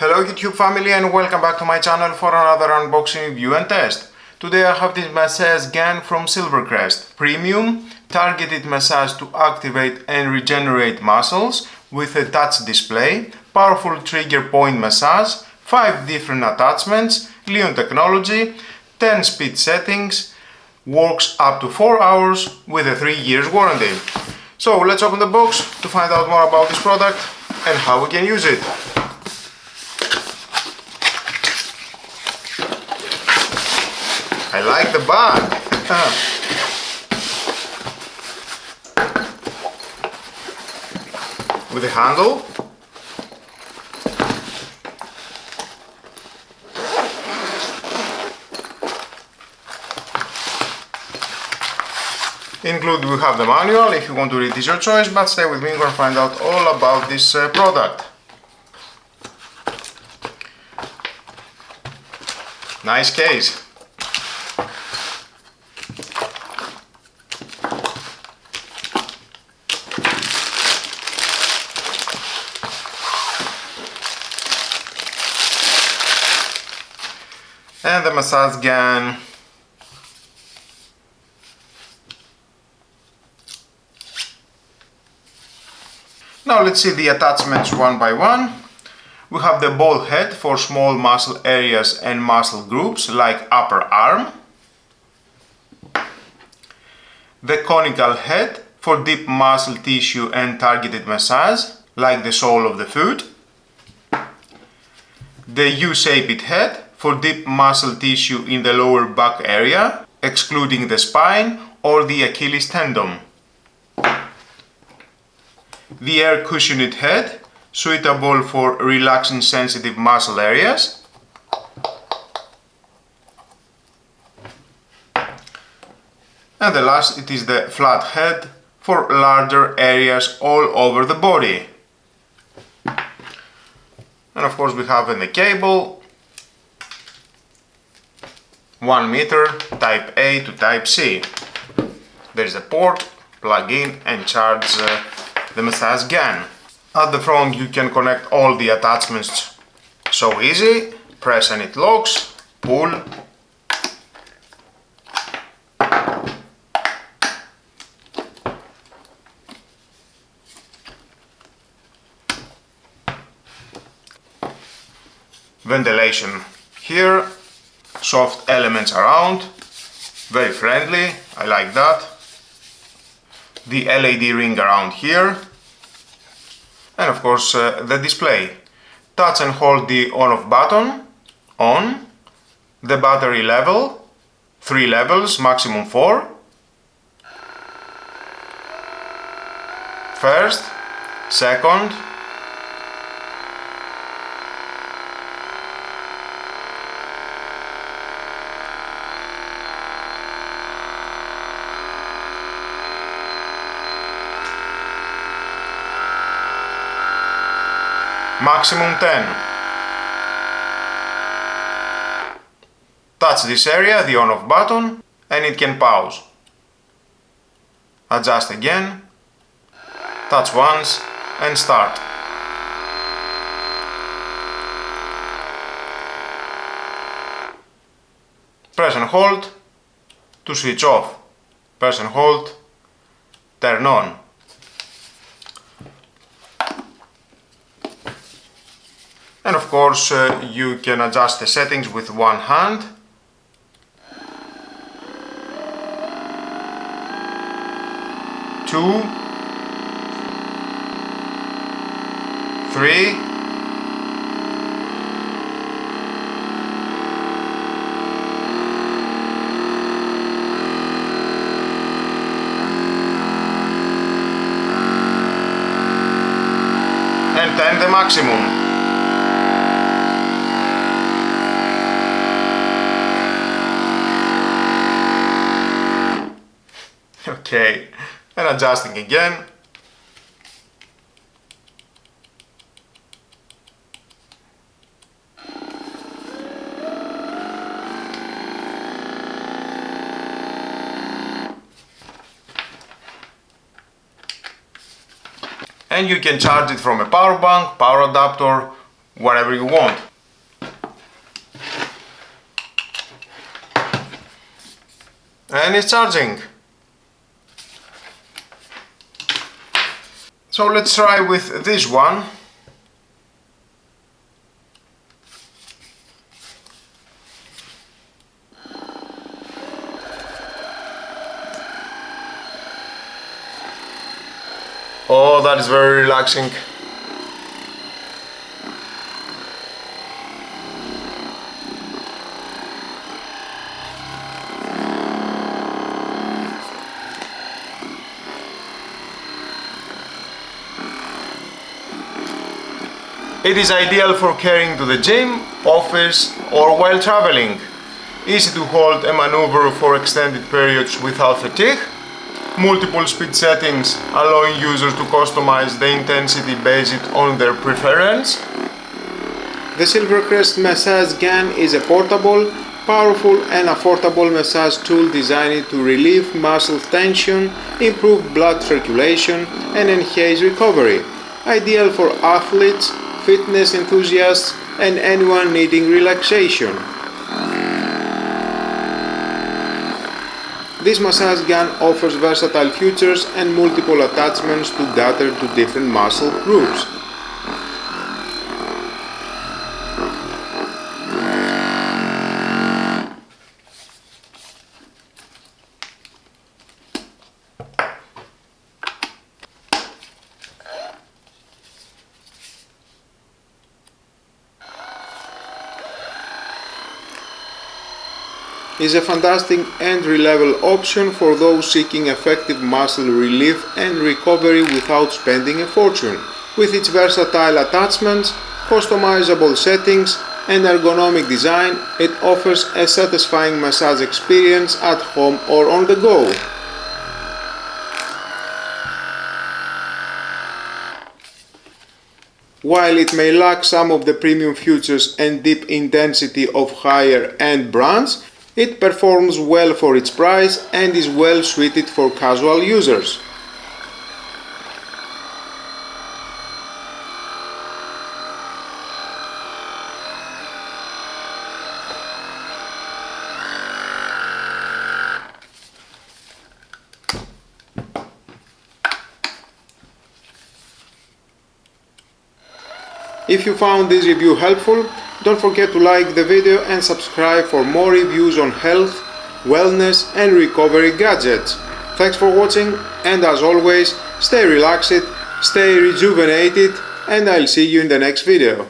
Hello YouTube family and welcome back to my channel for another unboxing, review and test. Today I have this massage gun from Silvercrest. Premium, targeted massage to activate and regenerate muscles with a touch display, powerful trigger point massage, 5 different attachments, Leon technology, 10 speed settings, works up to 4 hours with a 3 years warranty. So let's open the box to find out more about this product and how we can use it. I like the bag. With the handle. Included we have the manual. If you want to read this, your choice, but stay with me, we're going to find out all about this product. Nice case. And the massage gun. Now let's see the attachments one by one. We have the ball head for small muscle areas and muscle groups like upper arm. The conical head for deep muscle tissue and targeted massage like the sole of the foot. The U-shaped head for deep muscle tissue in the lower back area, excluding the spine or the Achilles tendon. The air cushioned head, suitable for relaxing sensitive muscle areas. And the last, it is the flat head for larger areas all over the body. And of course we have in the cable 1 meter, type A to type C. There is a port, plug in and charge the massage gun. At the front you can connect all the attachments so easy. Press and it locks, pull. Ventilation here. Soft elements around, very friendly, I like that. The LED ring around here, and of course the display. Touch and hold the on-off button, on, the battery level, 3 levels, maximum 4. First, second, maximum 10. Touch this area, the on-off button, and it can pause. Adjust again, touch once, and start. Press and hold to switch off. Press and hold, turn on. And of course you can adjust the settings with one hand. Two, 3, and 10 the maximum. Okay, and adjusting again. And you can charge it from a power bank, power adapter, whatever you want. And it's charging. So let's try with this one. Oh, that is very relaxing. It is ideal for carrying to the gym, office or while traveling. Easy to hold and maneuver for extended periods without fatigue. Multiple speed settings allowing users to customize the intensity based on their preference. The Silvercrest massage gun is a portable, powerful and affordable massage tool designed to relieve muscle tension, improve blood circulation and enhance recovery. Ideal for athletes, fitness enthusiasts and anyone needing relaxation. This massage gun offers versatile features and multiple attachments to cater to different muscle groups. Is a fantastic entry-level option for those seeking effective muscle relief and recovery without spending a fortune. With its versatile attachments, customizable settings, and ergonomic design, it offers a satisfying massage experience at home or on the go. While it may lack some of the premium features and deep intensity of higher-end brands, it performs well for its price and is well suited for casual users. If you found this review helpful, don't forget to like the video and subscribe for more reviews on health, wellness and recovery gadgets. Thanks for watching and as always, stay relaxed, stay rejuvenated and I'll see you in the next video.